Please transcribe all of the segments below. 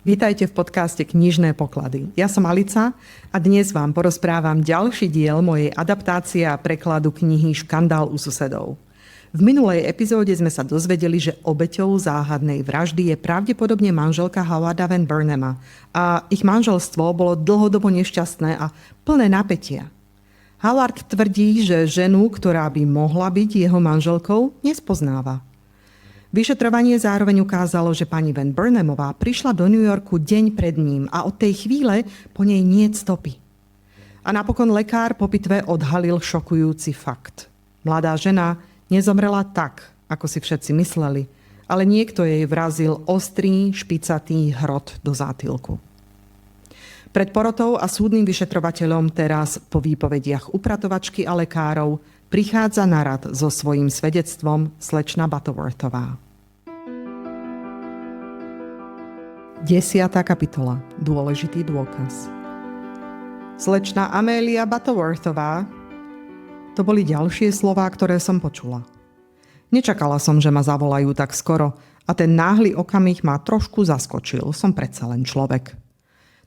Vítajte v podcaste Knižné poklady. Ja som Alica a dnes vám porozprávam ďalší diel mojej adaptácie a prekladu knihy Škandál u susedov. V minulej epizóde sme sa dozvedeli, že obeťou záhadnej vraždy je pravdepodobne manželka Howarda Van Burnhama a ich manželstvo bolo dlhodobo nešťastné a plné napätia. Howard tvrdí, že ženu, ktorá by mohla byť jeho manželkou, nespoznáva. Vyšetrovanie zároveň ukázalo, že pani Van Burnhamová prišla do New Yorku deň pred ním a od tej chvíle po nej niet stopy. A napokon lekár po pitve odhalil šokujúci fakt. Mladá žena nezomrela tak, ako si všetci mysleli, ale niekto jej vrazil ostrý, špicatý hrot do zátylku. Pred porotou a súdnym vyšetrovateľom teraz po výpovediach upratovačky a lekárov prichádza na rad so svojím svedectvom slečna Butterworthová. 10. kapitola. Dôležitý dôkaz. Slečna Amélia Butterworthová. To boli ďalšie slová, ktoré som počula. Nečakala som, že ma zavolajú tak skoro a ten náhly okamih ma trošku zaskočil. Som predsa len človek.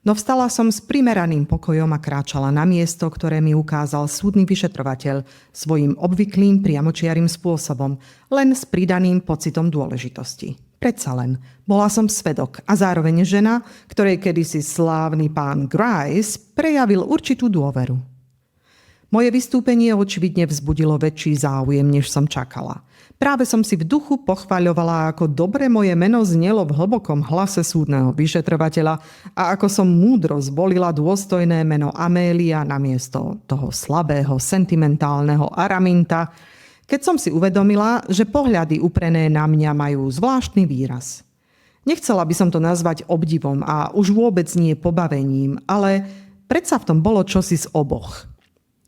No vstala som s primeraným pokojom a kráčala na miesto, ktoré mi ukázal súdny vyšetrovateľ svojím obvyklým priamočiarym spôsobom, len s pridaným pocitom dôležitosti. Predsa len, bola som svedok a zároveň žena, ktorej kedysi slávny pán Grice prejavil určitú dôveru. Moje vystúpenie očividne vzbudilo väčší záujem, než som čakala. Práve som si v duchu pochvaľovala, ako dobre moje meno znelo v hlbokom hlase súdneho vyšetrovateľa a ako som múdro zvolila dôstojné meno Amélia namiesto toho slabého, sentimentálneho Araminta, keď som si uvedomila, že pohľady uprené na mňa majú zvláštny výraz. Nechcela by som to nazvať obdivom a už vôbec nie pobavením, ale predsa v tom bolo čosi z oboch.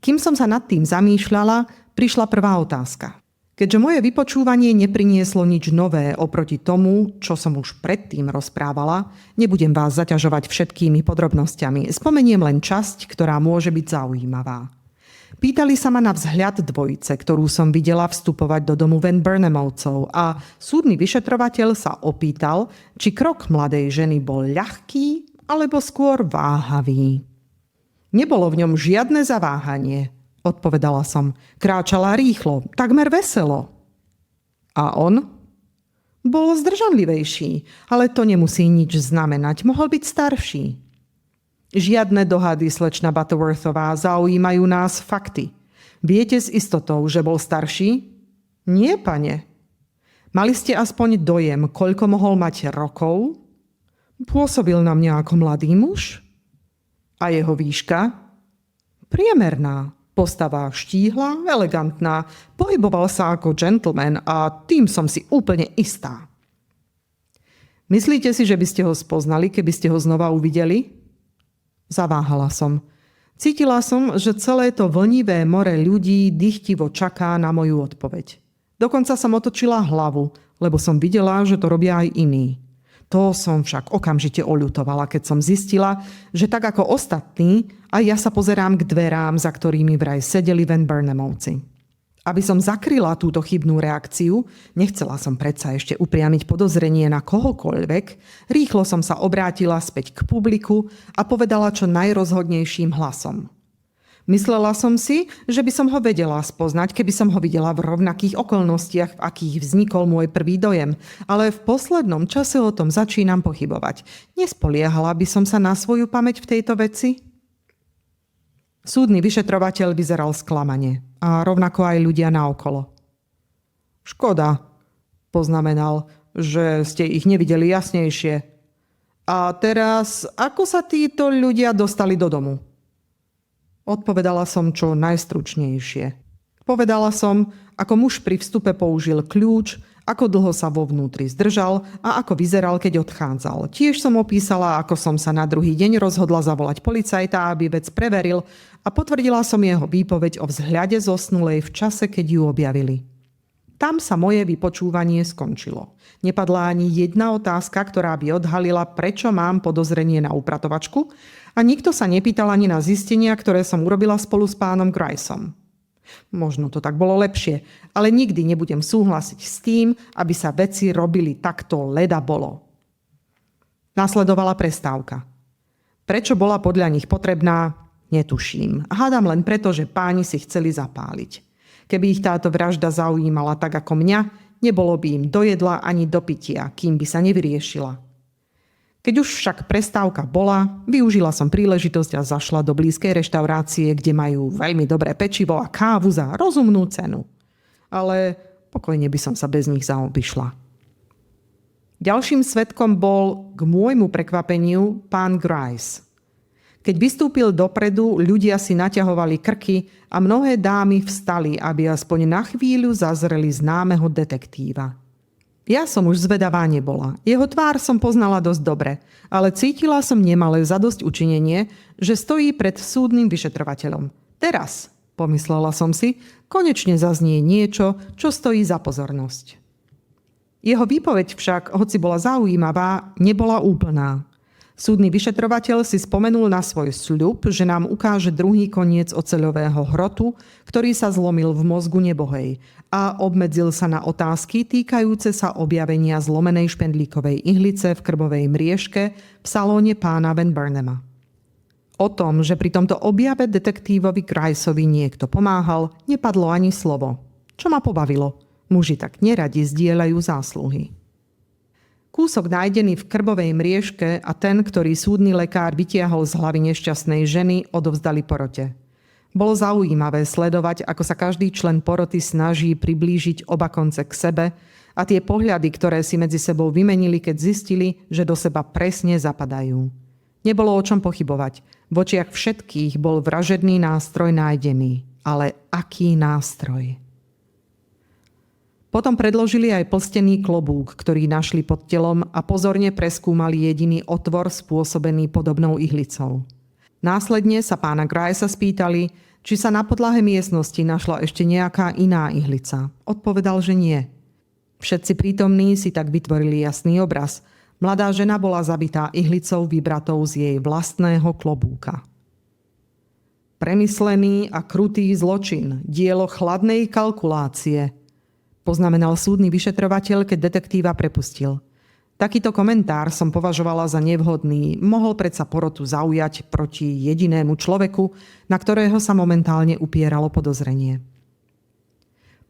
Kým som sa nad tým zamýšľala, prišla prvá otázka. Keďže moje vypočúvanie neprinieslo nič nové oproti tomu, čo som už predtým rozprávala, nebudem vás zaťažovať všetkými podrobnosťami. Spomeniem len časť, ktorá môže byť zaujímavá. Pýtali sa ma na vzhľad dvojice, ktorú som videla vstupovať do domu Van Burnhamovcov a súdny vyšetrovateľ sa opýtal, či krok mladej ženy bol ľahký alebo skôr váhavý. Nebolo v ňom žiadne zaváhanie, odpovedala som. Kráčala rýchlo, takmer veselo. A on? Bol zdržanlivejší, ale to nemusí nič znamenať, mohol byť starší. Žiadne dohady, slečna Butterworthová, zaujímajú nás fakty. Viete s istotou, že bol starší? Nie, pane. Mali ste aspoň dojem, koľko mohol mať rokov? Pôsobil na mňa ako mladý muž? A jeho výška? Priemerná. Postava štíhla, elegantná. Pohyboval sa ako gentleman a tým som si úplne istá. Myslíte si, že by ste ho spoznali, keby ste ho znova uvideli? Zaváhala som. Cítila som, že celé to vlnivé more ľudí dychtivo čaká na moju odpoveď. Dokonca som otočila hlavu, lebo som videla, že to robia aj iní. To som však okamžite oľutovala, keď som zistila, že tak ako ostatní, aj ja sa pozerám k dverám, za ktorými vraj sedeli Van Burnhamovci. Aby som zakryla túto chybnú reakciu, nechcela som predsa ešte upriamiť podozrenie na kohokoľvek, rýchlo som sa obrátila späť k publiku a povedala čo najrozhodnejším hlasom. Myslela som si, že by som ho vedela spoznať, keby som ho videla v rovnakých okolnostiach, v akých vznikol môj prvý dojem, ale v poslednom čase o tom začínam pochybovať. Nespoliehala by som sa na svoju pamäť v tejto veci? Súdny vyšetrovateľ vyzeral sklamane a rovnako aj ľudia naokolo. Škoda, poznamenal, že ste ich nevideli jasnejšie. A teraz, ako sa títo ľudia dostali do domu? Odpovedala som čo najstručnejšie. Povedala som, ako muž pri vstupe použil kľúč, ako dlho sa vo vnútri zdržal a ako vyzeral, keď odchádzal. Tiež som opísala, ako som sa na druhý deň rozhodla zavolať policajta, aby vec preveril a potvrdila som jeho výpoveď o vzhľade zosnulej v čase, keď ju objavili. Tam sa moje vypočúvanie skončilo. Nepadla ani jedna otázka, ktorá by odhalila, prečo mám podozrenie na upratovačku a nikto sa nepýtal ani na zistenia, ktoré som urobila spolu s pánom Griceom. Možno to tak bolo lepšie, ale nikdy nebudem súhlasiť s tým, aby sa veci robili takto leda bolo. Nasledovala prestávka. Prečo bola podľa nich potrebná, netuším. Hádam len preto, že páni si chceli zapáliť. Keby ich táto vražda zaujímala tak ako mňa, nebolo by im do jedla ani do pitia, kým by sa nevyriešila. Keď už však prestávka bola, využila som príležitosť a zašla do blízkej reštaurácie, kde majú veľmi dobré pečivo a kávu za rozumnú cenu. Ale pokojne by som sa bez nich zaobišla. Ďalším svedkom bol, k môjmu prekvapeniu, pán Grice. Keď vystúpil dopredu, ľudia si naťahovali krky a mnohé dámy vstali, aby aspoň na chvíľu zazreli známeho detektíva. Ja som už zvedavá nebola. Jeho tvár som poznala dosť dobre, ale cítila som nemalé zadosť učinenie, že stojí pred súdnym vyšetrovateľom. Teraz, pomyslela som si, konečne zaznie niečo, čo stojí za pozornosť. Jeho výpoveď však, hoci bola zaujímavá, nebola úplná. Súdny vyšetrovateľ si spomenul na svoj sľub, že nám ukáže druhý koniec oceľového hrotu, ktorý sa zlomil v mozgu nebohej, a obmedzil sa na otázky týkajúce sa objavenia zlomenej špendlíkovej ihlice v krbovej mriežke v salóne pána Van Burnhama. O tom, že pri tomto objave detektívovi Griceovi niekto pomáhal, nepadlo ani slovo. Čo ma pobavilo? Muži tak neradi zdieľajú zásluhy. Kúsok nájdený v krbovej mriežke a ten, ktorý súdny lekár vytiahol z hlavy nešťastnej ženy, odovzdali porote. Bolo zaujímavé sledovať, ako sa každý člen poroty snaží priblížiť oba konce k sebe a tie pohľady, ktoré si medzi sebou vymenili, keď zistili, že do seba presne zapadajú. Nebolo o čom pochybovať. V očiach všetkých bol vražedný nástroj nájdený. Ale aký nástroj? Potom predložili aj plstený klobúk, ktorý našli pod telom a pozorne preskúmali jediný otvor spôsobený podobnou ihlicou. Následne sa pána Gricea spýtali, či sa na podlahe miestnosti našla ešte nejaká iná ihlica. Odpovedal, že nie. Všetci prítomní si tak vytvorili jasný obraz. Mladá žena bola zabitá ihlicou vybratou z jej vlastného klobúka. Premyslený a krutý zločin, dielo chladnej kalkulácie, poznamenal súdny vyšetrovateľ, keď detektíva prepustil. Takýto komentár som považovala za nevhodný. Mohol predsa porotu zaujať proti jedinému človeku, na ktorého sa momentálne upieralo podozrenie.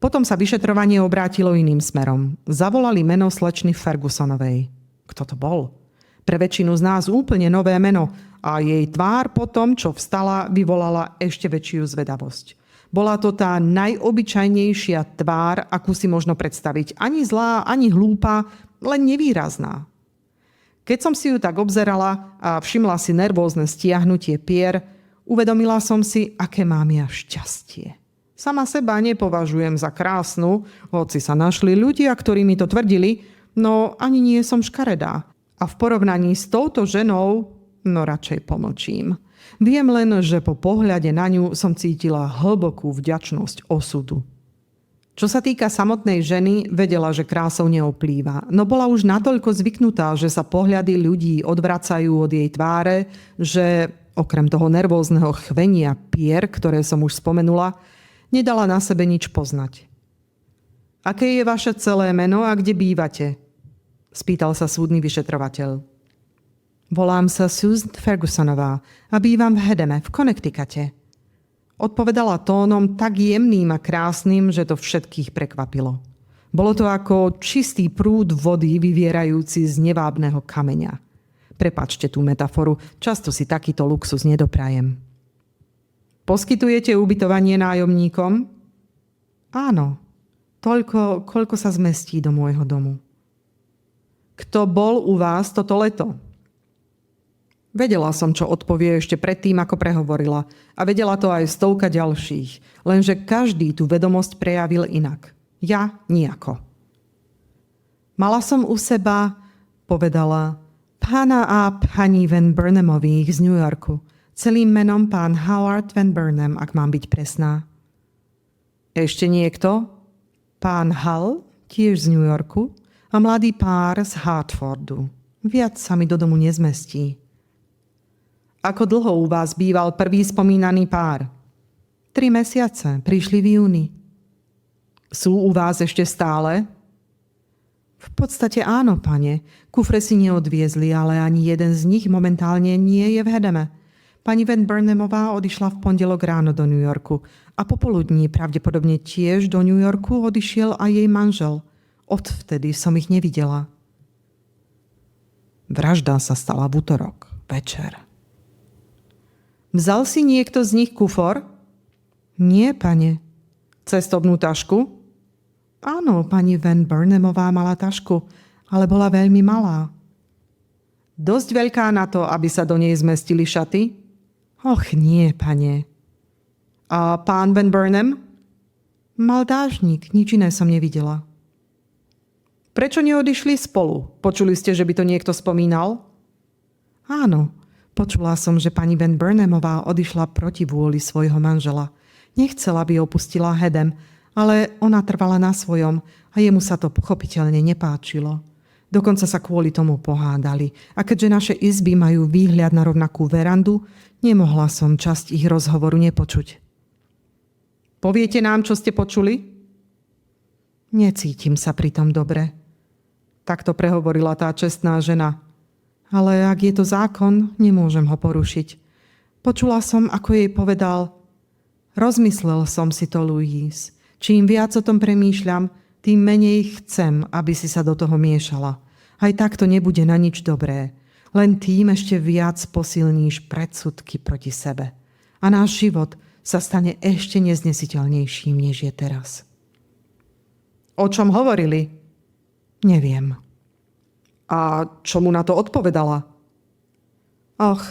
Potom sa vyšetrovanie obrátilo iným smerom. Zavolali meno slečny Fergusonovej. Kto to bol? Pre väčšinu z nás úplne nové meno a jej tvár po tom, čo vstala, vyvolala ešte väčšiu zvedavosť. Bola to tá najobyčajnejšia tvár, akú si možno predstaviť. Ani zlá, ani hlúpa, len nevýrazná. Keď som si ju tak obzerala a všimla si nervózne stiahnutie pier, uvedomila som si, aké mám ja šťastie. Sama seba nepovažujem za krásnu, hoci sa našli ľudia, ktorí mi to tvrdili, no ani nie som škaredá. A v porovnaní s touto ženou, no radšej pomlčím. Viem len, že po pohľade na ňu som cítila hlbokú vďačnosť osudu. Čo sa týka samotnej ženy, vedela, že krásou neoplýva, no bola už natoľko zvyknutá, že sa pohľady ľudí odvracajú od jej tváre, že okrem toho nervózneho chvenia pier, ktoré som už spomenula, nedala na sebe nič poznať. Aké je vaše celé meno a kde bývate? Spýtal sa súdny vyšetrovateľ. Volám sa Susan Fergusonová a bývam v Hedeme, v Connecticute. Odpovedala tónom tak jemným a krásnym, že to všetkých prekvapilo. Bolo to ako čistý prúd vody vyvierajúci z nevábneho kameňa. Prepáčte tú metaforu, často si takýto luxus nedoprajem. Poskytujete ubytovanie nájomníkom? Áno, toľko, koľko sa zmestí do môjho domu. Kto bol u vás toto leto? Vedela som, čo odpovie ešte predtým, ako prehovorila. A vedela to aj stovka ďalších. Lenže každý tú vedomosť prejavil inak. Ja nijako. Mala som u seba, povedala, pána a pani Van Burnhamových z New Yorku. Celým menom pán Howard Van Burnham, ak mám byť presná. Ešte niekto? Pán Hall, tiež z New Yorku. A mladý pár z Hartfordu. Viac sa mi do domu nezmestí. Ako dlho u vás býval prvý spomínaný pár? 3 mesiace, prišli v júni. Sú u vás ešte stále? V podstate áno, pane. Kufre si neodviezli, ale ani jeden z nich momentálne nie je v Hedeme. Pani Van Burnemová odišla v pondelok ráno do New Yorku a popoludní pravdepodobne tiež do New Yorku odišiel aj jej manžel. Odvtedy som ich nevidela. Vražda sa stala v utorok, večer. Vzal si niekto z nich kufor? Nie, pane. Cestovnú tašku? Áno, pani Van Burnemová mala tašku, ale bola veľmi malá. Dosť veľká na to, aby sa do nej zmestili šaty? Och, nie, pane. A pán Van Burnham? Mal dážnik, nič iné som nevidela. Prečo neodišli spolu? Počuli ste, že by to niekto spomínal? Áno, počula som, že pani Van Burnhamová odišla proti vôli svojho manžela. Nechcela, aby opustila Hedem, ale ona trvala na svojom a jemu sa to pochopiteľne nepáčilo. Dokonca sa kvôli tomu pohádali. A keďže naše izby majú výhľad na rovnakú verandu, nemohla som časť ich rozhovoru nepočuť. Poviete nám, čo ste počuli? Necítim sa pritom dobre. Takto prehovorila tá čestná žena. Ale ak je to zákon, nemôžem ho porušiť. Počula som, ako jej povedal: rozmyslel som si to, Louise. Čím viac o tom premýšľam, tým menej chcem, aby si sa do toho miešala. Aj tak to nebude na nič dobré. Len tým ešte viac posilníš predsudky proti sebe. A náš život sa stane ešte neznesiteľnejším, než je teraz. O čom hovorili? Neviem. A čo mu na to odpovedala? Och,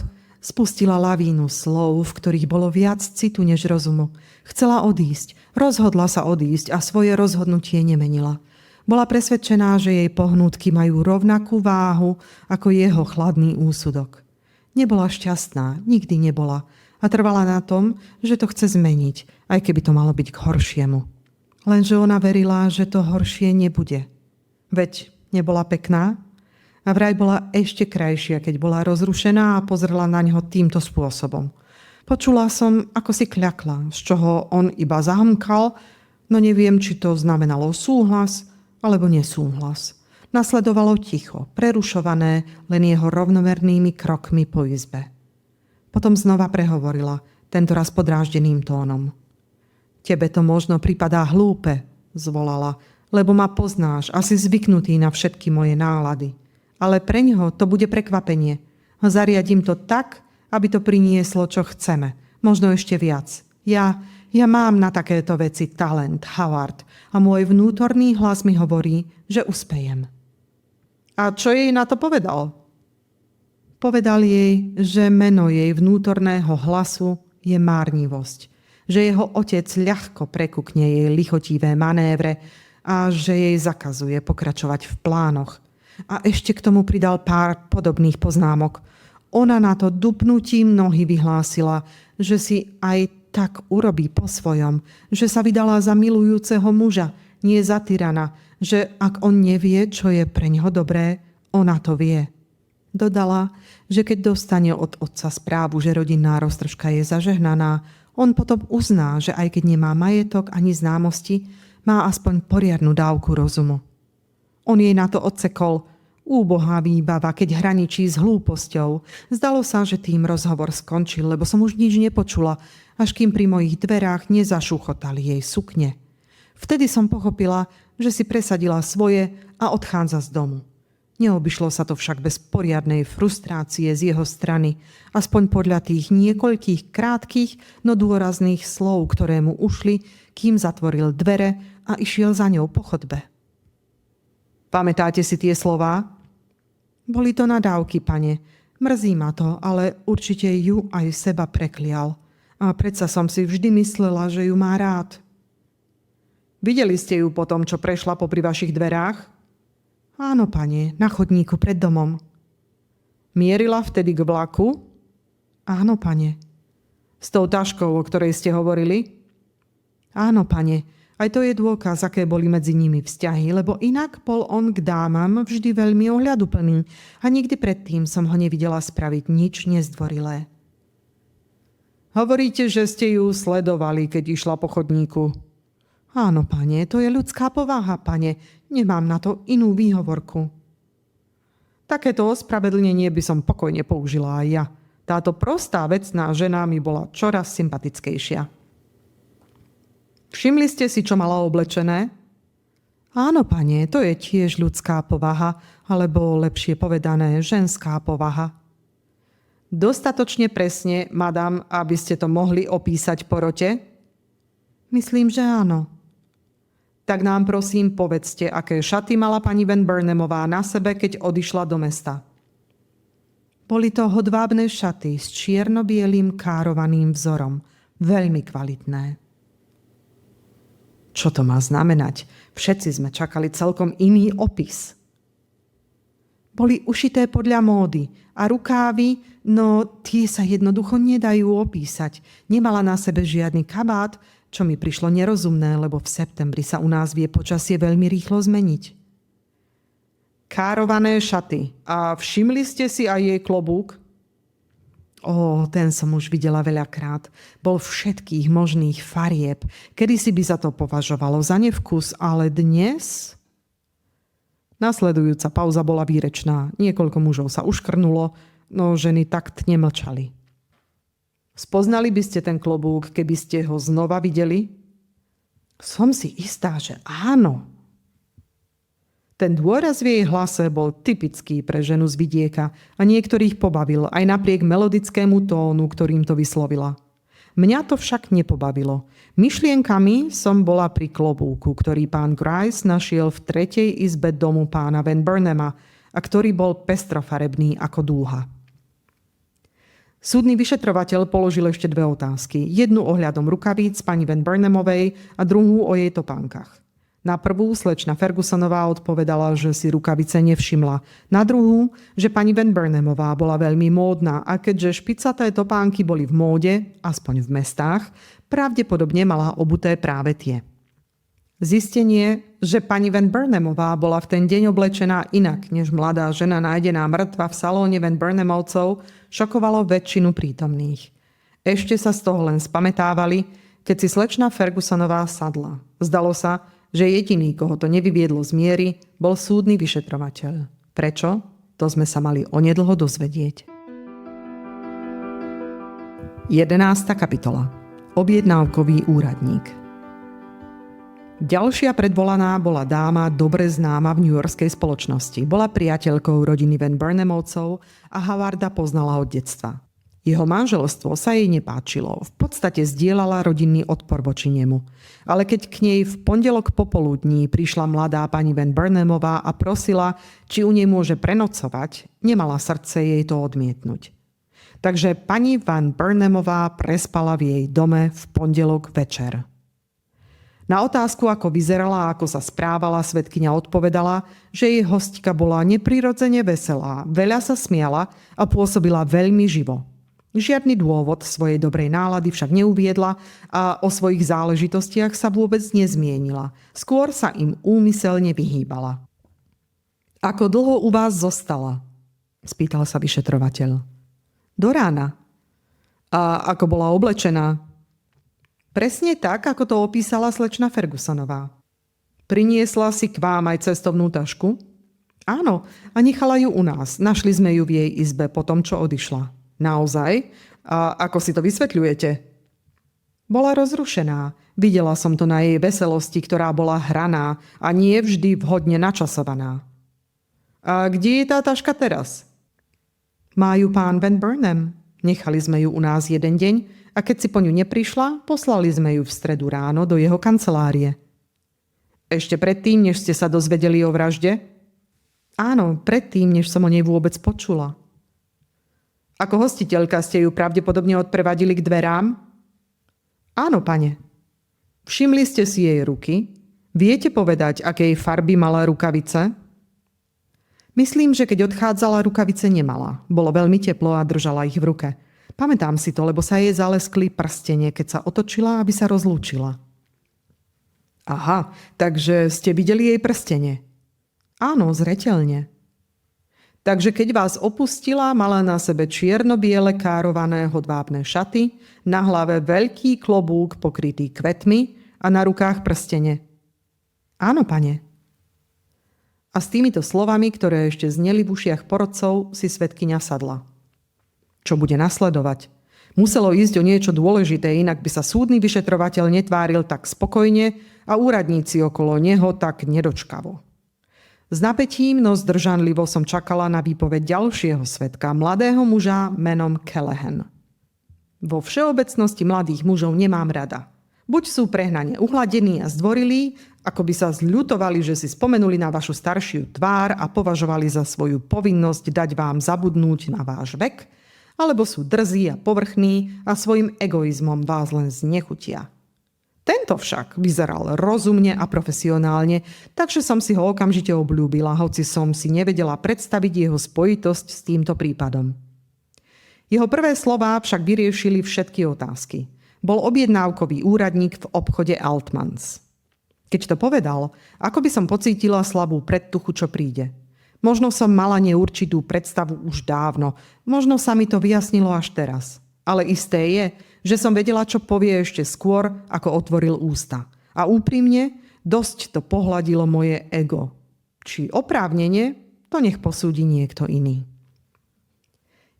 spustila lavínu slov, v ktorých bolo viac citu než rozumu. Chcela odísť, rozhodla sa odísť a svoje rozhodnutie nemenila. Bola presvedčená, že jej pohnútky majú rovnakú váhu ako jeho chladný úsudok. Nebola šťastná, nikdy nebola a trvala na tom, že to chce zmeniť, aj keby to malo byť k horšiemu. Lenže ona verila, že to horšie nebude. Veď nebola pekná? A vraj bola ešte krajšia, keď bola rozrušená a pozrela na ňo týmto spôsobom. Počula som, ako si kľakla, z čoho on iba zahmkal, no neviem, či to znamenalo súhlas alebo nesúhlas. Nasledovalo ticho, prerušované len jeho rovnomernými krokmi po izbe. Potom znova prehovorila, tentoraz podráždeným tónom. Tebe to možno pripadá hlúpe, zvolala, lebo ma poznáš a si zvyknutý na všetky moje nálady. Ale pre ňoho to bude prekvapenie. Zariadím to tak, aby to prinieslo, čo chceme. Možno ešte viac. Ja mám na takéto veci talent, Howard, a môj vnútorný hlas mi hovorí, že uspejem. A čo jej na to povedal? Povedal jej, že meno jej vnútorného hlasu je márnivosť. Že jeho otec ľahko prekukne jej lichotivé manévre a že jej zakazuje pokračovať v plánoch. A ešte k tomu pridal pár podobných poznámok. Ona na to dupnutím nohy vyhlásila, že si aj tak urobí po svojom, že sa vydala za milujúceho muža, nie za tyrana, že ak on nevie, čo je pre ňoho dobré, ona to vie. Dodala, že keď dostane od otca správu, že rodinná roztržka je zažehnaná, on potom uzná, že aj keď nemá majetok ani známosti, má aspoň poriadnu dávku rozumu. On jej na to odsekol: úbohá výbava, keď hraničí s hlúposťou. Zdalo sa, že tým rozhovor skončil, lebo som už nič nepočula, až kým pri mojich dverách nezašuchotali jej sukne. Vtedy som pochopila, že si presadila svoje a odchádza z domu. Neobyšlo sa to však bez poriadnej frustrácie z jeho strany, aspoň podľa tých niekoľkých krátkych, no dôrazných slov, ktoré mu ušli, kým zatvoril dvere a išiel za ňou po chodbe. Pamätáte si tie slová? Boli to nadávky, pane. Mrzí ma to, ale určite ju aj seba preklial. A predsa som si vždy myslela, že ju má rád. Videli ste ju po tom, čo prešla popri vašich dverách? Áno, pane, na chodníku pred domom. Mierila vtedy k vlaku? Áno, pane. S tou taškou, o ktorej ste hovorili? Áno, pane. Aj to je dôkaz, aké boli medzi nimi vzťahy, lebo inak bol on k dámam vždy veľmi ohľaduplný a nikdy predtým som ho nevidela spraviť nič nezdvorilé. Hovoríte, že ste ju sledovali, keď išla po chodníku. Áno, pane, to je ľudská povaha, pane. Nemám na to inú výhovorku. Takéto ospravedlnenie by som pokojne použila aj ja. Táto prostá vecná žena mi bola čoraz sympatickejšia. Všimli ste si, čo mala oblečené? Áno, pane, to je tiež ľudská povaha, alebo lepšie povedané, ženská povaha. Dostatočne presne, madam, aby ste to mohli opísať porote? Myslím, že áno. Tak nám prosím povedzte, aké šaty mala pani Van Burnemová na sebe, keď odišla do mesta. Boli to hodvábne šaty s čierno-bielým károvaným vzorom. Veľmi kvalitné. Čo to má znamenať? Všetci sme čakali celkom iný opis. Boli ušité podľa módy a rukávy, no tie sa jednoducho nedajú opísať. Nemala na sebe žiadny kabát, čo mi prišlo nerozumné, lebo v septembri sa u nás vie počasie veľmi rýchlo zmeniť. Kárované šaty. A všimli ste si aj jej klobúk? Ten som už videla veľakrát. Bol všetkých možných farieb. Kedysi by sa to považovalo za nevkus, ale dnes... Nasledujúca pauza bola výrečná. Niekoľko mužov sa uškrnulo, no ženy takt nemlčali. Spoznali by ste ten klobúk, keby ste ho znova videli? Som si istá, že áno. Ten dôraz v jej hlase bol typický pre ženu z vidieka a niektorých pobavil aj napriek melodickému tónu, ktorým to vyslovila. Mňa to však nepobavilo. Myšlienkami som bola pri klobúku, ktorý pán Grice našiel v 3. izbe domu pána Van Burnema a ktorý bol pestrofarebný ako dúha. Súdny vyšetrovateľ položil ešte 2 otázky. Jednu ohľadom rukavíc pani Van Burnemovej a druhú o jej topánkach. Na prvú slečna Fergusonová odpovedala, že si rukavice nevšimla. Na druhú, že pani Van Burnemová bola veľmi módna a keďže špicaté topánky boli v móde, aspoň v mestách, pravdepodobne mala obuté práve tie. Zistenie, že pani Van Burnemová bola v ten deň oblečená inak než mladá žena nájdená mŕtva v salóne Van Burnemovcov, šokovalo väčšinu prítomných. Ešte sa z toho len spamätávali, keď si slečna Fergusonová sadla. Zdalo sa, že jediný, koho to nevyviedlo z miery, bol súdny vyšetrovateľ. Prečo? To sme sa mali onedlho dozvedieť. 11. kapitola. Objednávkový úradník. Ďalšia predvolaná bola dáma dobre známa v newyorskej spoločnosti. Bola priateľkou rodiny Van Burnemovcov a Howarda poznala od detstva. Jeho manželstvo sa jej nepáčilo. V podstate zdieľala rodinný odpor voči nemu. Ale keď k nej v pondelok popoludní prišla mladá pani Van Burnemová a prosila, či u nej môže prenocovať, nemala srdce jej to odmietnúť. Takže pani Van Burnemová prespala v jej dome v pondelok večer. Na otázku, ako vyzerala a ako sa správala, svedkyňa odpovedala, že jej hostka bola neprirodzene veselá, veľa sa smiala a pôsobila veľmi živo. Žiadny dôvod svojej dobrej nálady však neuviedla a o svojich záležitostiach sa vôbec nezmienila. Skôr sa im úmyselne vyhýbala. Ako dlho u vás zostala? Spýtal sa vyšetrovateľ. Do rána. A ako bola oblečená? Presne tak, ako to opísala slečna Fergusonová. Priniesla si k vám aj cestovnú tašku? Áno, a nechala ju u nás. Našli sme ju v jej izbe po tom, čo odišla. Naozaj? A ako si to vysvetľujete? Bola rozrušená. Videla som to na jej veselosti, ktorá bola hraná a nie vždy vhodne načasovaná. A kde je tá taška teraz? Má ju pán Van Burnham. Nechali sme ju u nás jeden deň a keď si po ňu neprišla, poslali sme ju v stredu ráno do jeho kancelárie. Ešte predtým, než ste sa dozvedeli o vražde? Áno, predtým, než som o nej vôbec počula. Ako hostiteľka ste ju pravdepodobne odprevadili k dverám? Áno, pane. Všimli ste si jej ruky? Viete povedať, akej farby mala rukavice? Myslím, že keď odchádzala, rukavice nemala. Bolo veľmi teplo a držala ich v ruke. Pamätám si to, lebo sa jej zaleskli prstenie, keď sa otočila, aby sa rozlúčila. Aha, takže ste videli jej prstenie? Áno, zreteľne. Takže keď vás opustila, mala na sebe čierno-biele kárované hodvábne šaty, na hlave veľký klobúk pokrytý kvetmi a na rukách prstene. Áno, pane. A s týmito slovami, ktoré ešte zneli v ušiach porodcov, si svedkyňa sadla. Čo bude nasledovať? Muselo ísť o niečo dôležité, inak by sa súdny vyšetrovateľ netváril tak spokojne a úradníci okolo neho tak nedočkavo. S napätím, no zdržanlivo som čakala na výpoveď ďalšieho svedka, mladého muža menom Callahan. Vo všeobecnosti mladých mužov nemám rada. Buď sú prehnane uhladení a zdvorilí, ako by sa zľutovali, že si spomenuli na vašu staršiu tvár a považovali za svoju povinnosť dať vám zabudnúť na váš vek, alebo sú drzí a povrchní a svojim egoizmom vás len znechutia. Tento však vyzeral rozumne a profesionálne, takže som si ho okamžite obľúbila, hoci som si nevedela predstaviť jeho spojitosť s týmto prípadom. Jeho prvé slová však vyriešili všetky otázky. Bol objednávkový úradník v obchode Altmans. Keď to povedal, ako by som pocítila slabú predtuchu, čo príde. Možno som mala neurčitú predstavu už dávno, možno sa mi to vyjasnilo až teraz. Ale isté je, že som vedela, čo povie ešte skôr, ako otvoril ústa. A úprimne, dosť to pohľadilo moje ego. Či oprávnene, to nech posúdi niekto iný.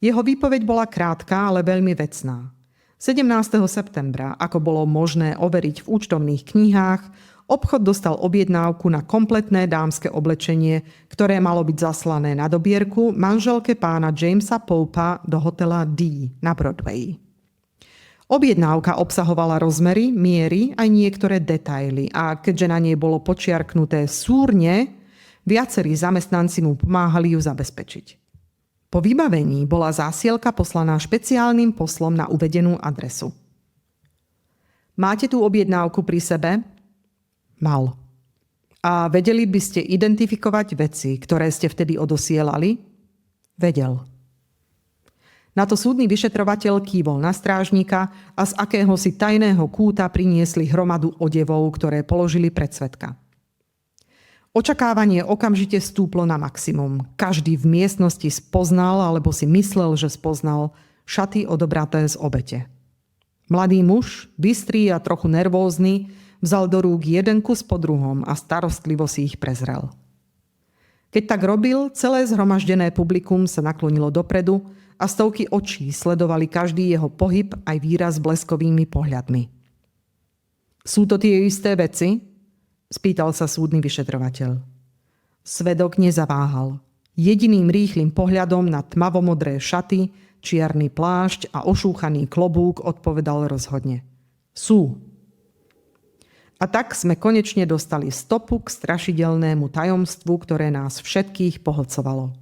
Jeho výpoveď bola krátka, ale veľmi vecná. 17. septembra, ako bolo možné overiť v účtovných knihách, obchod dostal objednávku na kompletné dámske oblečenie, ktoré malo byť zaslané na dobierku manželke pána Jamesa Popa do hotela D na Broadway. Objednávka obsahovala rozmery, miery aj niektoré detaily a keďže na nej bolo počiarknuté súrne, viacerí zamestnanci mu pomáhali ju zabezpečiť. Po vybavení bola zásielka poslaná špeciálnym poslom na uvedenú adresu. Máte tú objednávku pri sebe? Mal. A vedeli by ste identifikovať veci, ktoré ste vtedy odosielali? Vedel. Na to súdny vyšetrovateľ kývol na strážnika a z akéhosi tajného kúta priniesli hromadu odevov, ktoré položili pred svedka. Očakávanie okamžite stúplo na maximum. Každý v miestnosti spoznal alebo si myslel, že spoznal šaty odobraté z obete. Mladý muž, bystrý a trochu nervózny, vzal do rúk jeden kus po druhom a starostlivo si ich prezrel. Keď tak robil, celé zhromaždené publikum sa naklonilo dopredu a stovky očí sledovali každý jeho pohyb aj výraz bleskovými pohľadmi. Sú to tie isté veci? Spýtal sa súdny vyšetrovateľ. Svedok nezaváhal. Jediným rýchlym pohľadom na tmavomodré šaty, čierny plášť a ošúchaný klobúk odpovedal rozhodne. Sú. A tak sme konečne dostali stopu k strašidelnému tajomstvu, ktoré nás všetkých pohlcovalo.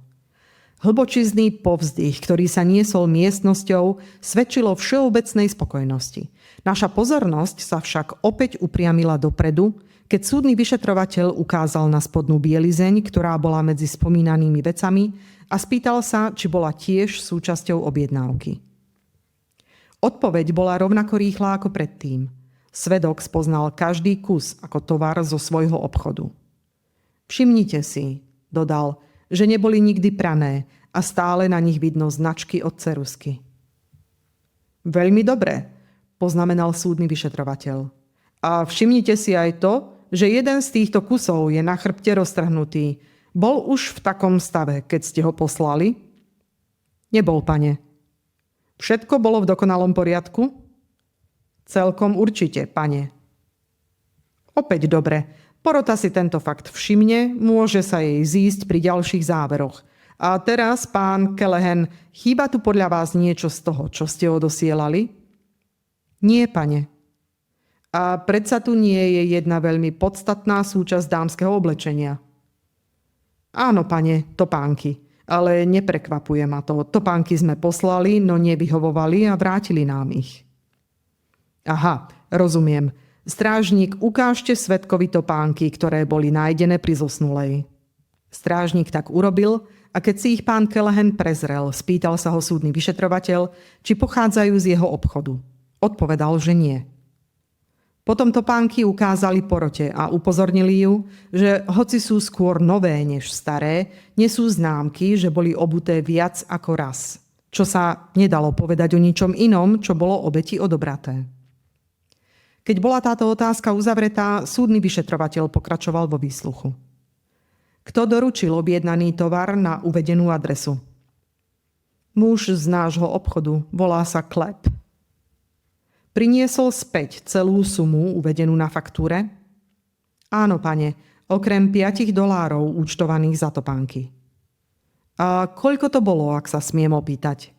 Hlbočizný povzdych, ktorý sa niesol miestnosťou, svedčilo všeobecnej spokojnosti. Naša pozornosť sa však opäť upriamila dopredu, keď súdny vyšetrovateľ ukázal na spodnú bielizeň, ktorá bola medzi spomínanými vecami a spýtal sa, či bola tiež súčasťou objednávky. Odpoveď bola rovnako rýchla ako predtým. Svedok spoznal každý kus ako tovar zo svojho obchodu. Všimnite si, dodal, že neboli nikdy prané a stále na nich vidno značky od ceruzky. Veľmi dobre, poznamenal súdny vyšetrovateľ. A všimnite si aj to, že jeden z týchto kusov je na chrbte roztrhnutý. Bol už v takom stave, keď ste ho poslali? Nebol, pane. Všetko bolo v dokonalom poriadku? Celkom určite, pane. Opäť dobre. Porota si tento fakt všimne, môže sa jej zísť pri ďalších záveroch. A teraz, pán Callahan, chýba tu podľa vás niečo z toho, čo ste odosielali? Nie, pane. A predsa tu nie je jedna veľmi podstatná súčasť dámskeho oblečenia. Áno, pane, topánky. Ale neprekvapuje ma to. Topánky sme poslali, no nevyhovovali a vrátili nám ich. Aha, rozumiem. Strážnik, ukážte svedkovi topánky, ktoré boli nájdené pri zosnulej. Strážnik tak urobil a keď si ich pán Callahan prezrel, spýtal sa ho súdny vyšetrovateľ, či pochádzajú z jeho obchodu. Odpovedal, že nie. Potom topánky ukázali porote a upozornili ju, že hoci sú skôr nové než staré, nesú známky, že boli obuté viac ako raz. Čo sa nedalo povedať o ničom inom, čo bolo obeti odobraté. Keď bola táto otázka uzavretá, súdny vyšetrovateľ pokračoval vo výsluchu. Kto doručil objednaný tovar na uvedenú adresu? Muž z nášho obchodu, volá sa Klep. Priniesol späť celú sumu uvedenú na faktúre? Áno, pane, okrem $5 účtovaných za topánky. A koľko to bolo, ak sa smiem opýtať?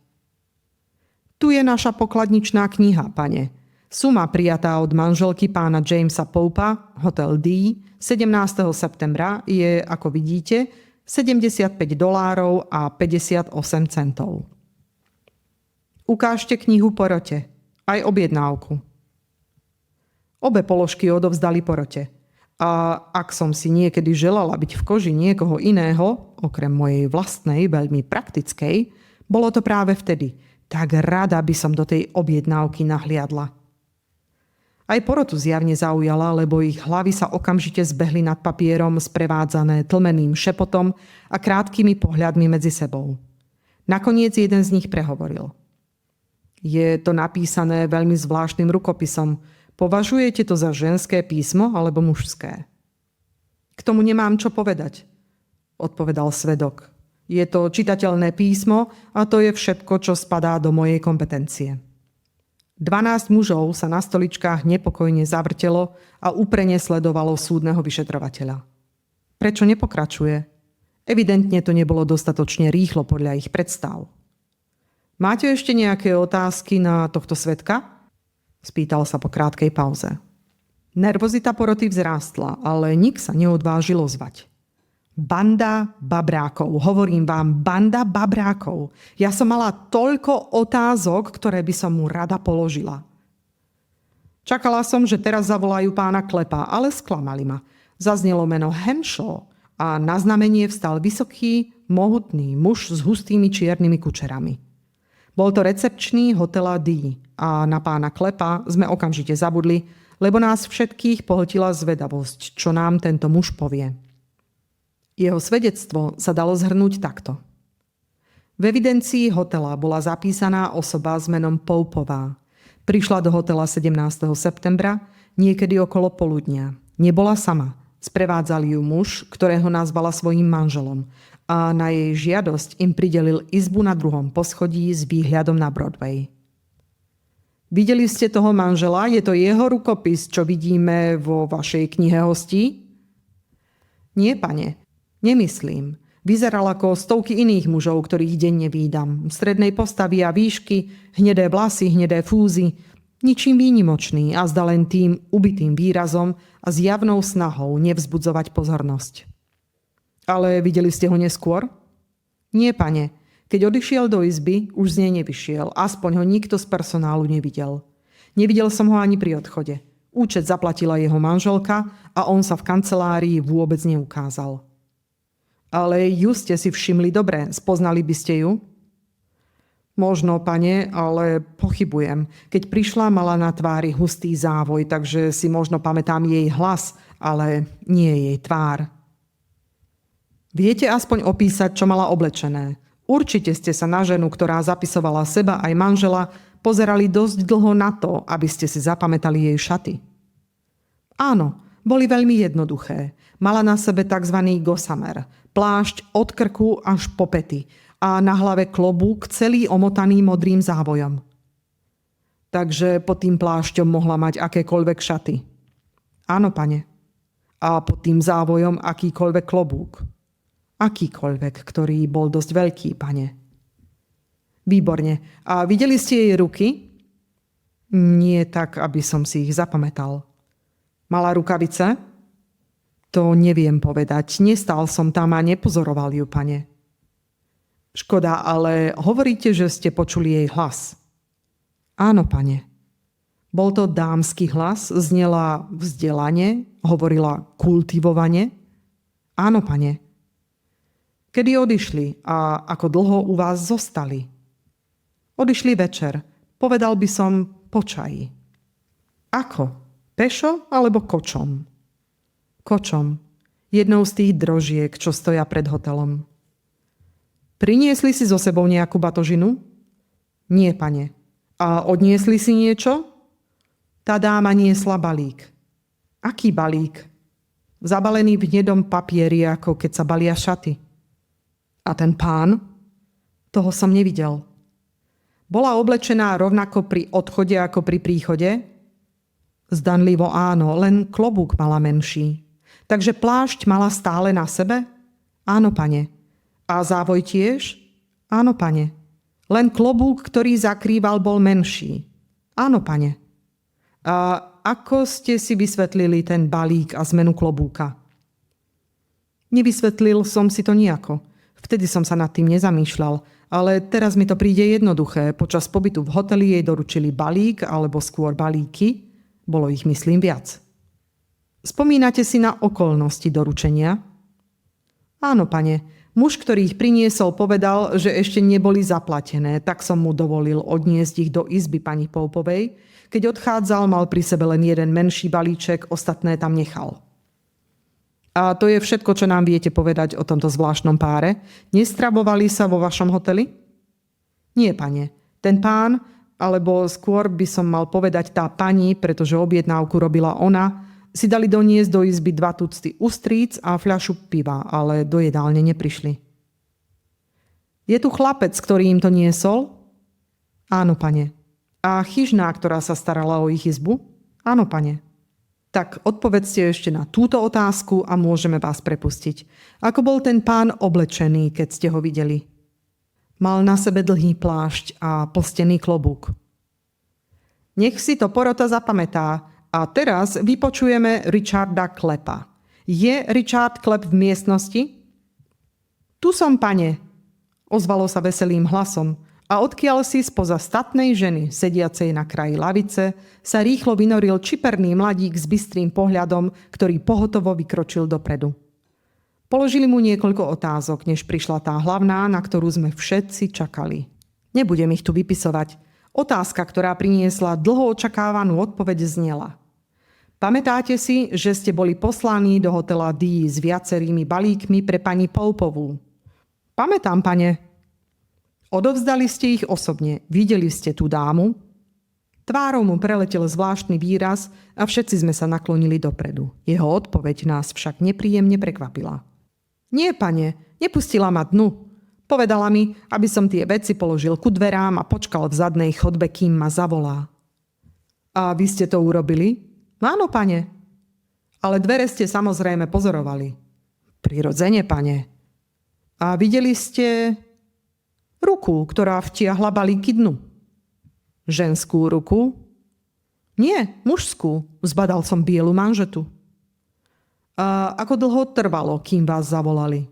Tu je naša pokladničná kniha, pane. Suma prijatá od manželky pána Jamesa Popa, Hotel D, 17. septembra je, ako vidíte, $75 a 58 centov. Ukážte knihu porote, aj objednávku. Obe položky odovzdali porote. A ak som si niekedy želala byť v koži niekoho iného, okrem mojej vlastnej, veľmi praktickej, bolo to práve vtedy. Tak rada by som do tej objednávky nahliadla. Aj porotu zjavne zaujala, lebo ich hlavy sa okamžite zbehli nad papierom, sprevádzané tlmeným šepotom a krátkými pohľadmi medzi sebou. Nakoniec jeden z nich prehovoril. Je to napísané veľmi zvláštnym rukopisom. Považujete to za ženské písmo alebo mužské? K tomu nemám čo povedať, odpovedal svedok. Je to čitateľné písmo a to je všetko, čo spadá do mojej kompetencie. 12 mužov sa na stoličkách nepokojne zavrtelo a úprene sledovalo súdneho vyšetrovateľa. Prečo nepokračuje? Evidentne to nebolo dostatočne rýchlo podľa ich predstav. Máte ešte nejaké otázky na tohto svedka? Spýtal sa po krátkej pauze. Nervozita poroty vzrástla, ale nik sa neodvážil ozvať. Banda babrákov. Hovorím vám, banda babrákov. Ja som mala toľko otázok, ktoré by som mu rada položila. Čakala som, že teraz zavolajú pána Klepa, ale sklamali ma. Zaznelo meno Henshaw a na znamenie vstal vysoký, mohutný muž s hustými čiernymi kučerami. Bol to recepčný hotela D a na pána Klepa sme okamžite zabudli, lebo nás všetkých pohltila zvedavosť, čo nám tento muž povie. Jeho svedectvo sa dalo zhrnúť takto. V evidencii hotela bola zapísaná osoba s menom Popová. Prišla do hotela 17. septembra, niekedy okolo poludnia. Nebola sama. Sprevádzal ju muž, ktorého nazvala svojím manželom a na jej žiadosť im pridelil izbu na 2. poschodí s výhľadom na Broadway. Videli ste toho manžela? Je to jeho rukopis, čo vidíme vo vašej knihe hostí? Nie, pane. Nemyslím. Vyzeral ako stovky iných mužov, ktorých denne vídam. Strednej postavy a výšky, hnedé vlasy, hnedé fúzy. Ničím výnimočný a zda len tým ubitým výrazom a zjavnou snahou nevzbudzovať pozornosť. Ale videli ste ho neskôr? Nie, pane. Keď odišiel do izby, už z nej nevyšiel. Aspoň ho nikto z personálu nevidel. Nevidel som ho ani pri odchode. Účet zaplatila jeho manželka a on sa v kancelárii vôbec neukázal. Ale ju ste si všimli dobre, spoznali by ste ju? Možno, pane, ale pochybujem. Keď prišla, mala na tvári hustý závoj, takže si možno pamätám jej hlas, ale nie jej tvár. Viete aspoň opísať, čo mala oblečené? Určite ste sa na ženu, ktorá zapisovala seba aj manžela, pozerali dosť dlho na to, aby ste si zapamätali jej šaty. Áno, boli veľmi jednoduché. Mala na sebe tzv. Gossamer, plášť od krku až po pety a na hlave klobúk celý omotaný modrým závojom. Takže pod tým plášťom mohla mať akékoľvek šaty. Áno, pane. A pod tým závojom akýkoľvek klobúk. Akýkoľvek, ktorý bol dosť veľký, pane. Výborne. A videli ste jej ruky? Nie tak, aby som si ich zapamätal. Mala rukavice? To neviem povedať. Nestal som tam a nepozoroval ju, pane. Škoda, ale hovoríte, že ste počuli jej hlas. Áno, pane. Bol to dámsky hlas, znela vzdelane, hovorila kultivovane. Áno, pane. Kedy odišli a ako dlho u vás zostali? Odišli večer. Povedal by som po čaji. Ako? Pešo alebo kočom? Kočom. Jednou z tých drožiek, čo stoja pred hotelom. Priniesli si so sebou nejakú batožinu? Nie, pane. A odniesli si niečo? Tá dáma niesla balík. Aký balík? Zabalený v hnedom papieri, ako keď sa balia šaty. A ten pán? Toho som nevidel. Bola oblečená rovnako pri odchode ako pri príchode? Zdanlivo áno, len klobúk mala menší. Takže plášť mala stále na sebe? Áno, pane. A závoj tiež? Áno, pane. Len klobúk, ktorý zakrýval, bol menší. Áno, pane. A ako ste si vysvetlili ten balík a zmenu klobúka? Nevysvetlil som si to nejako. Vtedy som sa nad tým nezamýšľal, ale teraz mi to príde jednoduché. Počas pobytu v hoteli jej doručili balík, alebo skôr balíky. Bolo ich, myslím, viac. Spomínate si na okolnosti doručenia? Áno, pane. Muž, ktorý ich priniesol, povedal, že ešte neboli zaplatené, tak som mu dovolil odniesť ich do izby pani Poupovej. Keď odchádzal, mal pri sebe len jeden menší balíček, ostatné tam nechal. A to je všetko, čo nám viete povedať o tomto zvláštnom páre? Nestravovali sa vo vašom hoteli? Nie, pane. Ten pán, alebo skôr by som mal povedať tá pani, pretože objednávku robila ona, si dali doniesť do izby 2 tucty ustríc a fľašu piva, ale do jedálne neprišli. Je tu chlapec, ktorý im to niesol? Áno, pane. A chyžná, ktorá sa starala o ich izbu? Áno, pane. Tak odpovedzte ešte na túto otázku a môžeme vás prepustiť. Ako bol ten pán oblečený, keď ste ho videli? Mal na sebe dlhý plášť a plstený klobúk. Nech si to porota zapamätá. A teraz vypočujeme Richarda Kleppa. Je Richard Klepp v miestnosti? Tu som, pane, ozvalo sa veselým hlasom. A odkiaľ si spoza statnej ženy, sediacej na kraji lavice, sa rýchlo vynoril čiperný mladík s bystrým pohľadom, ktorý pohotovo vykročil dopredu. Položili mu niekoľko otázok, než prišla tá hlavná, na ktorú sme všetci čakali. Nebudem ich tu vypisovať. Otázka, ktorá priniesla dlho očakávanú odpoveď, znela. Pamätáte si, že ste boli poslaní do hotela D s viacerými balíkmi pre pani Poupovú? Pamätám, pane. Odovzdali ste ich osobne. Videli ste tú dámu? Tvárou mu preletel zvláštny výraz a všetci sme sa naklonili dopredu. Jeho odpoveď nás však nepríjemne prekvapila. Nie, pane, nepustila ma dnu. Povedala mi, aby som tie veci položil ku dverám a počkal v zadnej chodbe, kým ma zavolá. A vy ste to urobili? Áno, pane. Ale dvere ste samozrejme pozorovali. Prirodzene, pane. A videli ste ruku, ktorá vtiahla balíky dnu. Ženskú ruku? Nie, mužskú. Zbadal som bielu manžetu. A ako dlho trvalo, kým vás zavolali?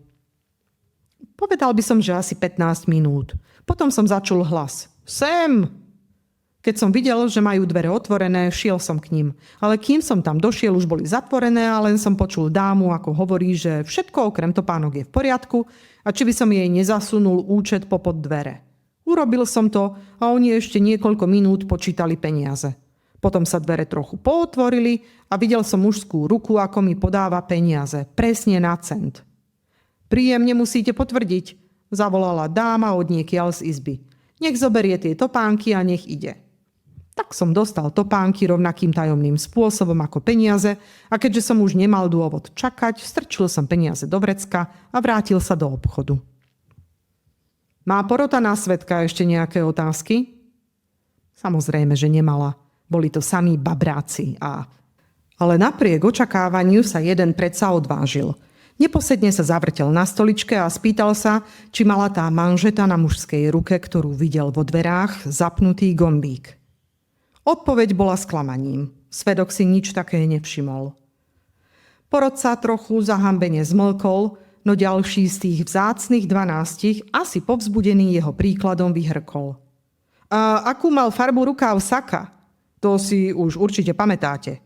Povedal by som, že asi 15 minút. Potom som začul hlas. Sem! Keď som videl, že majú dvere otvorené, šiel som k ním. Ale kým som tam došiel, už boli zatvorené a len som počul dámu, ako hovorí, že všetko okrem topánok je v poriadku a či by som jej nezasunul účet popod dvere. Urobil som to a oni ešte niekoľko minút počítali peniaze. Potom sa dvere trochu pootvorili a videl som mužskú ruku, ako mi podáva peniaze. Presne na cent. Príjemne musíte potvrdiť, zavolala dáma odniekiaľ z izby. Nech zoberie tie topánky a nech ide. Tak som dostal topánky rovnakým tajomným spôsobom ako peniaze a keďže som už nemal dôvod čakať, strčil som peniaze do vrecka a vrátil sa do obchodu. Má porota na svedka ešte nejaké otázky? Samozrejme, že nemala. Boli to samí babráci Ale napriek očakávaniu sa jeden predsa odvážil. Neposedne sa zavrtel na stoličke a spýtal sa, či mala tá manžeta na mužskej ruke, ktorú videl vo dverách, zapnutý gombík. Odpoveď bola sklamaním. Svedok si nič také nevšimol. Porodca trochu zahambene zmlkol, no ďalší z tých vzácnych 12 asi povzbudený jeho príkladom vyhrkol. A akú mal farbu rukáv saka? To si už určite pamätáte.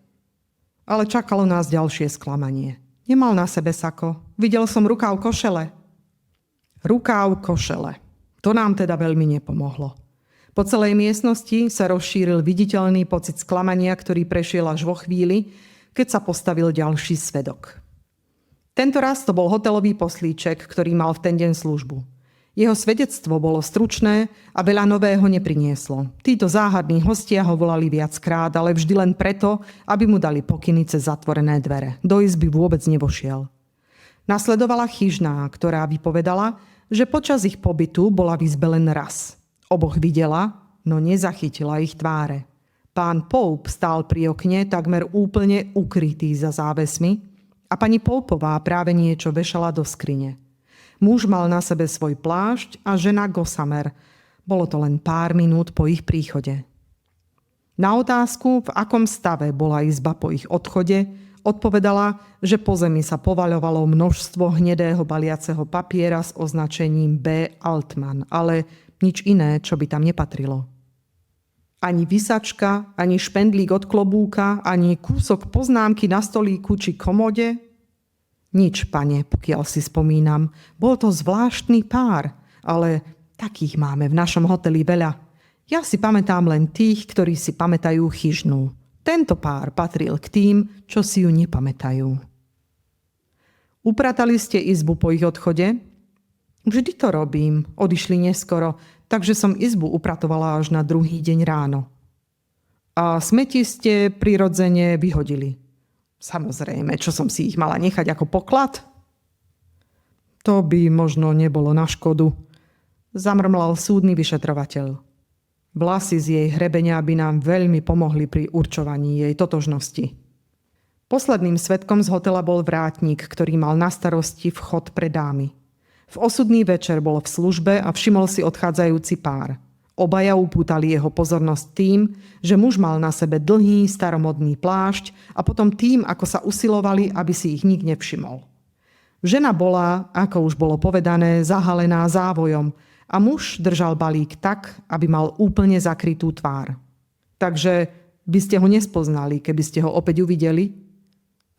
Ale čakalo nás ďalšie sklamanie. Nemal na sebe sako. Videl som rukáv košele. Rukáv košele. To nám teda veľmi nepomohlo. Po celej miestnosti sa rozšíril viditeľný pocit sklamania, ktorý prešiel až vo chvíli, keď sa postavil ďalší svedok. Tento raz to bol hotelový poslíček, ktorý mal v ten deň službu. Jeho svedectvo bolo stručné a veľa nového neprinieslo. Títo záhadní hostia ho volali viackrát, ale vždy len preto, aby mu dali pokyny cez zatvorené dvere. Do izby vôbec nevošiel. Nasledovala chyžná, ktorá vypovedala, že počas ich pobytu bola v izbe len raz. Oboch videla, no nezachytila ich tváre. Pán Pope stál pri okne takmer úplne ukrytý za závesmi a pani Popeová práve niečo vešala do skrine. Muž mal na sebe svoj plášť a žena Gossamer. Bolo to len pár minút po ich príchode. Na otázku, v akom stave bola izba po ich odchode, odpovedala, že po zemi sa povaľovalo množstvo hnedého baliaceho papiera s označením B. Altman, ale nič iné, čo by tam nepatrilo. Ani vysačka, ani špendlík od klobúka, ani kúsok poznámky na stolíku či komode. Nič, pane, pokiaľ si spomínam. Bol to zvláštny pár, ale takých máme v našom hoteli veľa. Ja si pamätám len tých, ktorí si pamätajú chyžnú. Tento pár patril k tým, čo si ju nepamätajú. Upratali ste izbu po ich odchode? Vždy to robím. Odišli neskoro, takže som izbu upratovala až na druhý deň ráno. A smeti ste prirodzene vyhodili. Samozrejme, čo som si ich mala nechať ako poklad? To by možno nebolo na škodu, zamrmlal súdny vyšetrovateľ. Vlasy z jej hrebenia by nám veľmi pomohli pri určovaní jej totožnosti. Posledným svedkom z hotela bol vrátnik, ktorý mal na starosti vchod pre dámy. V osudný večer bol v službe a všimol si odchádzajúci pár. Obaja upútali jeho pozornosť tým, že muž mal na sebe dlhý, staromodný plášť a potom tým, ako sa usilovali, aby si ich nik nevšimol. Žena bola, ako už bolo povedané, zahalená závojom a muž držal balík tak, aby mal úplne zakrytú tvár. Takže by ste ho nespoznali, keby ste ho opäť uvideli?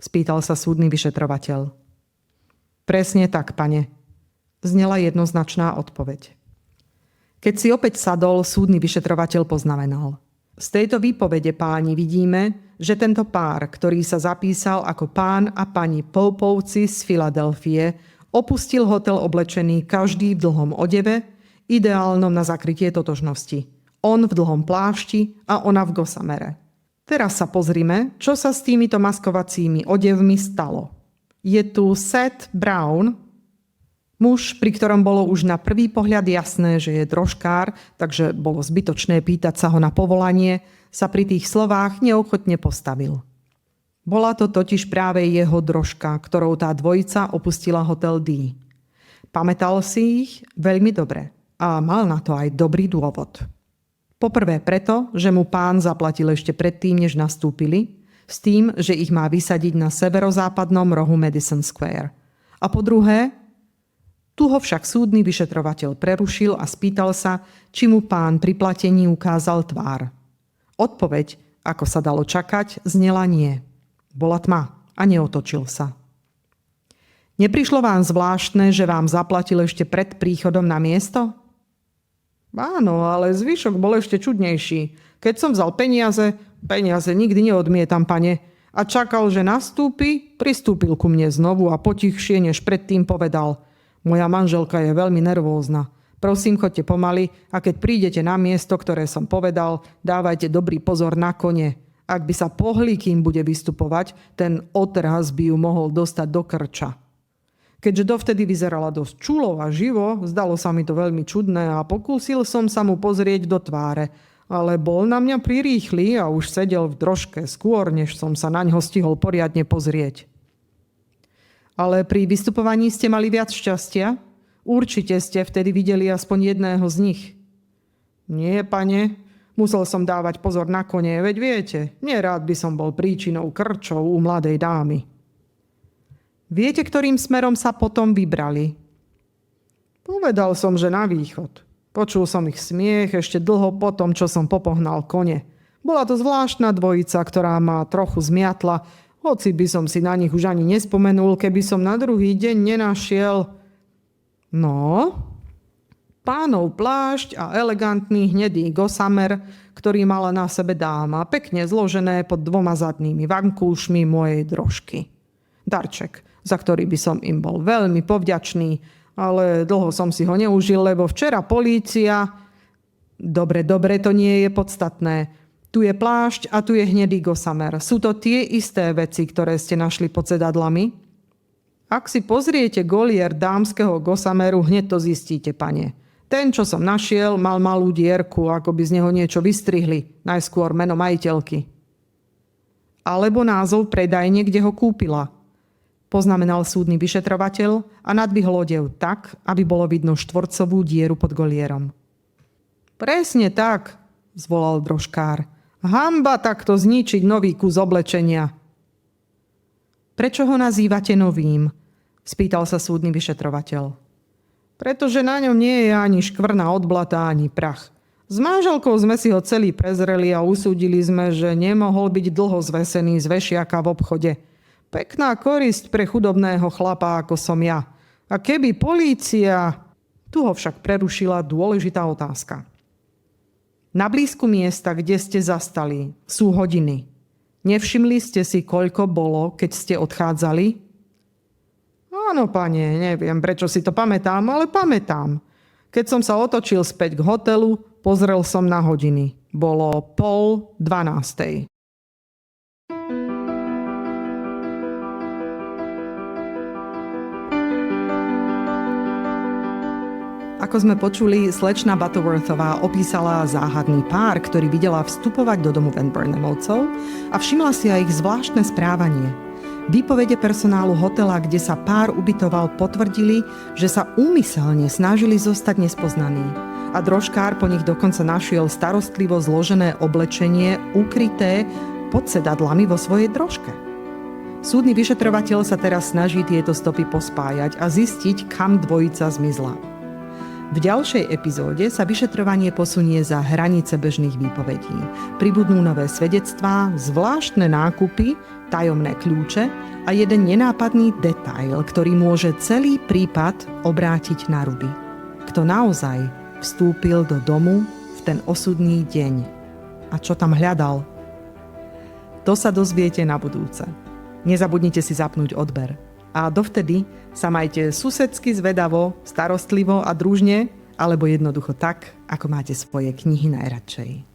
Spýtal sa súdny vyšetrovateľ. Presne tak, pane, znela jednoznačná odpoveď. Keď si opäť sadol, súdny vyšetrovateľ poznamenal. Z tejto výpovede, páni, vidíme, že tento pár, ktorý sa zapísal ako pán a pani Popeovci z Filadelfie, opustil hotel oblečený každý v dlhom odeve, ideálnom na zakrytie totožnosti. On v dlhom plášti a ona v Gossamere. Teraz sa pozrime, čo sa s týmito maskovacími odevmi stalo. Je tu Seth Brown, muž, pri ktorom bolo už na prvý pohľad jasné, že je drožkár, takže bolo zbytočné pýtať sa ho na povolanie, sa pri tých slovách neochotne postavil. Bola to totiž práve jeho drožka, ktorou tá dvojica opustila hotel D. Pamätal si ich veľmi dobre a mal na to aj dobrý dôvod. Poprvé preto, že mu pán zaplatil ešte predtým, než nastúpili, s tým, že ich má vysadiť na severozápadnom rohu Madison Square. A po druhé, tu ho však súdny vyšetrovateľ prerušil a spýtal sa, či mu pán pri platení ukázal tvár. Odpoveď, ako sa dalo čakať, znela nie. Bola tma a neotočil sa. Neprišlo vám zvláštne, že vám zaplatil ešte pred príchodom na miesto? Áno, ale zvyšok bol ešte čudnejší. Keď som vzal peniaze nikdy neodmietam, pane. A čakal, že nastúpi, pristúpil ku mne znovu a potichšie, než predtým povedal: moja manželka je veľmi nervózna. Prosím, choďte pomaly a keď prídete na miesto, ktoré som povedal, dávajte dobrý pozor na kone. Ak by sa pohli, kým bude vystupovať, ten otras by ju mohol dostať do krča. Keďže dovtedy vyzerala dosť čulo a živo, zdalo sa mi to veľmi čudné a pokúsil som sa mu pozrieť do tváre, ale bol na mňa prirýchly a už sedel v drožke skôr, než som sa na ňo stihol poriadne pozrieť. Ale pri vystupovaní ste mali viac šťastia? Určite ste vtedy videli aspoň jedného z nich. Nie, pane. Musel som dávať pozor na kone, veď viete, nerád by som bol príčinou krčov u mladej dámy. Viete, ktorým smerom sa potom vybrali? Povedal som, že na východ. Počul som ich smiech ešte dlho po tom, čo som popohnal kone. Bola to zvláštna dvojica, ktorá ma trochu zmiatla, hoci by som si na nich už ani nespomenul, keby som na druhý deň nenašiel... No, pánov plášť a elegantný hnedý Gossamer, ktorý mala na sebe dáma, pekne zložené pod 2 zadnými vankúšmi mojej drožky. Darček, za ktorý by som im bol veľmi povďačný, ale dlho som si ho neužil, lebo včera polícia... Dobre, to nie je podstatné. Tu je plášť a tu je hnedý gosamer. Sú to tie isté veci, ktoré ste našli pod sedadlami? Ak si pozriete golier dámskeho gosameru, hneď to zistíte, pane. Ten, čo som našiel, mal malú dierku, ako by z neho niečo vystrihli. Najskôr meno majiteľky. Alebo názov predajne, kde ho kúpila. Poznamenal súdny vyšetrovateľ a nadvihol odev tak, aby bolo vidno štvorcovú dieru pod golierom. Presne tak, zvolal drožkár. Hanba takto zničiť nový kus oblečenia. Prečo ho nazývate novým? Spýtal sa súdny vyšetrovateľ. Pretože na ňom nie je ani škvrna od blata, ani prach. S manželkou sme si ho celý prezreli a usúdili sme, že nemohol byť dlho zvesený z vešiaka v obchode. Pekná korisť pre chudobného chlapa, ako som ja. A keby polícia... Tu ho však prerušila dôležitá otázka. Na blízku miesta, kde ste zastali, sú hodiny. Nevšimli ste si, koľko bolo, keď ste odchádzali? Áno, pane, neviem, prečo si to pamätám, ale pamätám. Keď som sa otočil späť k hotelu, pozrel som na hodiny. Bolo 11:30. Ako sme počuli, slečna Butterworthová opísala záhadný pár, ktorý videla vstupovať do domu Van Burnemovcov a všimla si aj ich zvláštne správanie. Výpovede personálu hotela, kde sa pár ubytoval, potvrdili, že sa úmyselne snažili zostať nespoznaní. A drožkár po nich dokonca našiel starostlivo zložené oblečenie ukryté pod sedadlami vo svojej drožke. Súdny vyšetrovateľ sa teraz snaží tieto stopy pospájať a zistiť, kam dvojica zmizla. V ďalšej epizóde sa vyšetrovanie posunie za hranice bežných výpovedí. Pribudnú nové svedectvá, zvláštne nákupy, tajomné kľúče a jeden nenápadný detail, ktorý môže celý prípad obrátiť na ruby. Kto naozaj vstúpil do domu v ten osudný deň? A čo tam hľadal? To sa dozviete na budúce. Nezabudnite si zapnúť odber. A dovtedy sa majte susedsky zvedavo, starostlivo a družne, alebo jednoducho tak, ako máte svoje knihy najradšej.